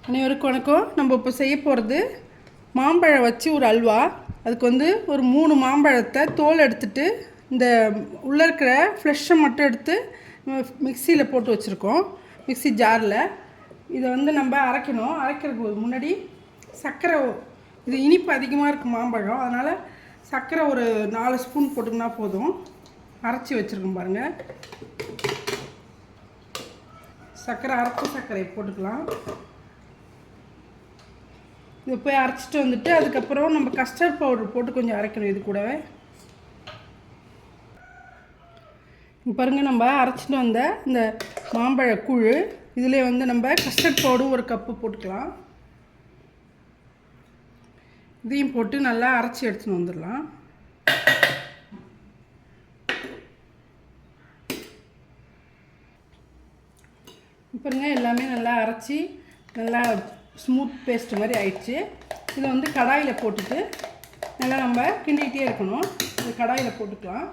அனைவருக்கும் வணக்கம். நம்ம இப்போ செய்ய போகிறது மாம்பழம் வச்சு ஒரு அல்வா. அதுக்கு வந்து ஒரு 3 மாம்பழத்தை தோல் எடுத்துட்டு இந்த உள்ளே இருக்கிற ஃப்ளெஷ்ஷை மட்டும் எடுத்து மிக்சியில் போட்டு வச்சுருக்கோம். மிக்சி ஜாரில் இதை வந்து நம்ம அரைக்கணும். அரைக்கிறதுக்கு முன்னாடி சர்க்கரை, இது இனிப்பு அதிகமாக இருக்குது மாம்பழம், அதனால் சர்க்கரை ஒரு 4 ஸ்பூன் போட்டுக்கினா போதும். அரைச்சி வச்சுருக்கோம் பாருங்கள். சர்க்கரை அரைச்ச சர்க்கரை போட்டுக்கலாம். இதை போய் அரைச்சிட்டு வந்துட்டு அதுக்கப்புறம் நம்ம கஸ்டர்ட் பவுடர் போட்டு கொஞ்சம் அரைக்கணும். இது கூடவே பாருங்கள், நம்ம அரைச்சிட்டு வந்த இந்த மாம்பழ கூழ் இதிலே வந்து நம்ம கஸ்டர்ட் பவுடர் ஒரு கப்பு போட்டுக்கலாம். இதையும் போட்டு நல்லா அரைச்சி எடுத்துன்னு வந்துடலாம். பாருங்கள், எல்லாமே நல்லா அரைச்சி நல்லா ஸ்மூத் பேஸ்ட் மாதிரி ஆயிடுச்சு. இதை வந்து கடாயில் போட்டுட்டு நல்லா நம்ம கிண்டிகிட்டே இருக்கணும். இது கடாயில் போட்டுக்கலாம்.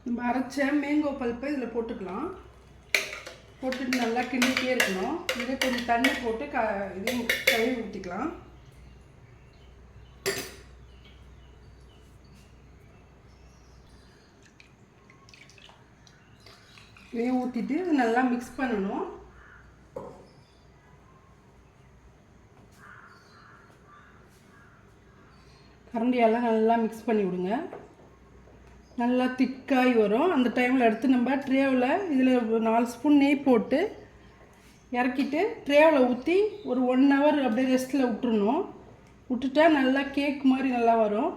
நம்ம அரைச்ச மேங்கோ பல்ப்பை இதில் போட்டுக்கலாம். போட்டுட்டு நல்லா கிண்டிகிட்டே இருக்கணும். இதே கொஞ்சம் தண்ணி போட்டு இதையும் கழுவி ஊற்றிக்கலாம். இதையும் ஊற்றிட்டு நல்லா மிக்ஸ் பண்ணணும். கரண்டியெல்லாம் நல்லா மிக்ஸ் பண்ணி விடுங்க. நல்லா திக்காகி வரும். அந்த டைமில் எடுத்து நம்ம ட்ரேவில் இதில் 4 ஸ்பூன் நெய் போட்டு இறக்கிட்டு ட்ரேவில் ஊற்றி ஒரு 1 ஹவர் அப்படியே ரெஸ்ட்டில் விட்டுறணும். விட்டுட்டா நல்லா கேக் மாதிரி நல்லா வரும்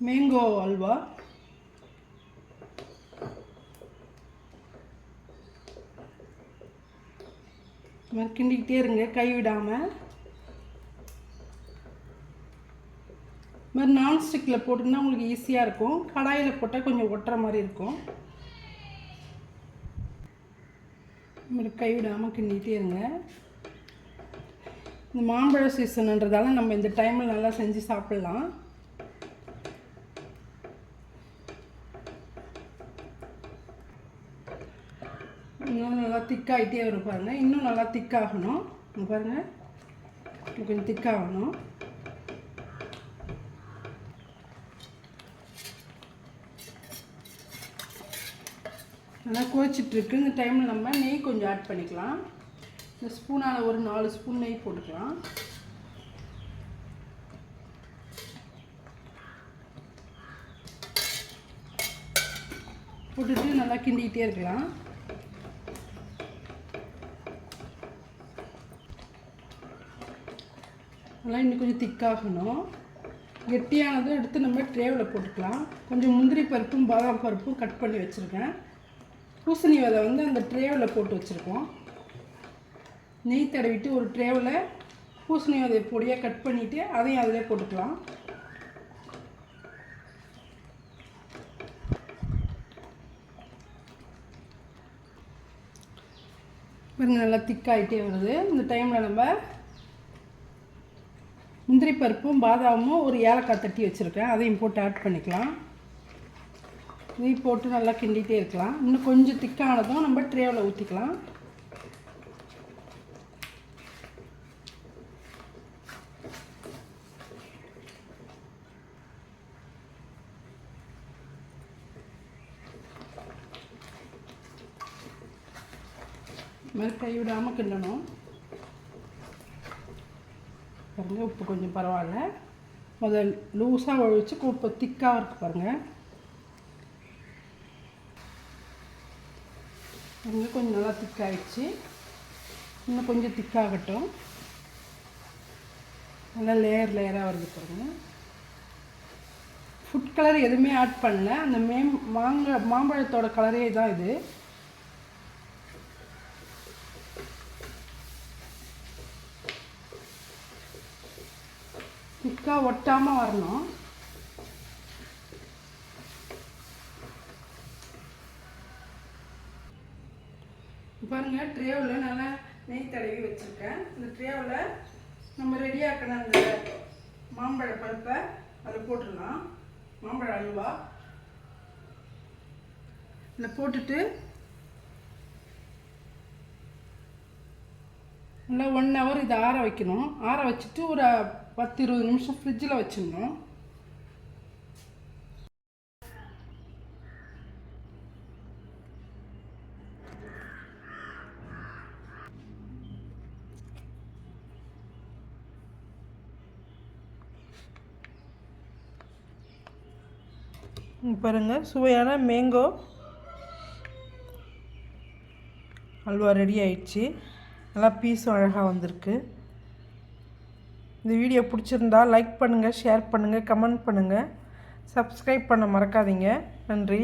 மேங்கோ அல்வா. கிண்டிக்கிட்டே இருங்க, கைவிடாமல். இது மாதிரி நான்ஸ்டிக்கில் போட்டிங்கன்னா உங்களுக்கு ஈஸியாக இருக்கும். கடாயில் போட்டால் கொஞ்சம் ஒட்டுற மாதிரி இருக்கும். கைவிடாமல் கிண்டிகிட்டே இருங்க. இந்த மாம்பழ சீசன்ன்றதால நம்ம இந்த டைமில் நல்லா செஞ்சு சாப்பிட்லாம். இன்னும் நல்லா திக்காகிட்டே வரும் பாருங்கள். இன்னும் நல்லா திக்காகணும். பாருங்கள், கொஞ்சம் திக்காகணும். நல்லா கொதிச்சிட்ருக்கு. இந்த டைமில் நம்ம நெய் கொஞ்சம் ஆட் பண்ணிக்கலாம். இந்த ஸ்பூனால் ஒரு 4 ஸ்பூன் நெய் போட்டுக்கலாம். போட்டுட்டு நல்லா கிண்டிக்கிட்டே இருக்கலாம். நல்லா இன்னும் கொஞ்சம் திக்காகணும். கெட்டியானதும் எடுத்து நம்ம ட்ரேவில் போட்டுக்கலாம். கொஞ்சம் முந்திரி பருப்பும் பாதாம் பருப்பும் கட் பண்ணி வச்சுருக்கேன். பூசணி விதை வந்து அந்த ட்ரேவில் போட்டு வச்சுருக்கோம். நெய் தடவிட்டு ஒரு ட்ரேவில் பூசணி விதையை பொடியாக கட் பண்ணிவிட்டு அதையும் அதிலே போட்டுக்கலாம். பாருங்க, நல்லா திக்காகிட்டே வருது. இந்த டைமில் நம்ம முந்திரி பருப்பும் பாதாமும் ஒரு ஏலக்காய் தட்டி வச்சுருக்கேன், அதையும் போட்டு ஆட் பண்ணிக்கலாம். இதையும் போட்டு நல்லா கிண்டிகிட்டே இருக்கலாம். இன்னும் கொஞ்சம் திக்கானதும் நம்ம ட்ரேவில் ஊற்றிக்கலாம். இது மாதிரி கைவிடாமல் கிண்டணும். பாருங்கள், உப்பு கொஞ்சம் பரவாயில்ல. முதல் லூஸாக ஒழிச்சு இப்போ திக்காக இருக்குது பாருங்கள். பாருங்கள், கொஞ்சம் நல்லா திக்காகிடுச்சு. இன்னும் கொஞ்சம் திக்காகட்டும். நல்லா லேயராக வருது பாருங்கள். ஃபுட் கலர் எதுவுமே ஆட் பண்ணல. அந்த மாம்பழத்தோட கலரே தான் இது. திக்காக ஒட்டாமல் வரணும். பாருங்கள், ட்ரேவில் நல்லா நெய் தடவி வச்சுருக்கேன். இந்த ட்ரேவில் நம்ம ரெடியாக்கின அந்த மாம்பழ பருப்பை அதில் போட்டுடலாம். மாம்பழ அல்வா இதில் போட்டுட்டு நல்லா 1 ஹவர் இதை ஆற வைக்கணும். ஆற வச்சுட்டு ஒரு 10-20 நிமிஷம் ஃப்ரிட்ஜில் வச்சிடணும். பாருங்கள், சுவையான மேங்கோ அல்வா ரெடி ஆயிடுச்சு. நல்லா பீஸும் அழகாக வந்திருக்கு. இந்த வீடியோ பிடிச்சிருந்தா லைக் பண்ணுங்கள், ஷேர் பண்ணுங்கள், கமெண்ட் பண்ணுங்கள், சப்ஸ்கிரைப் பண்ண மறக்காதீங்க. நன்றி.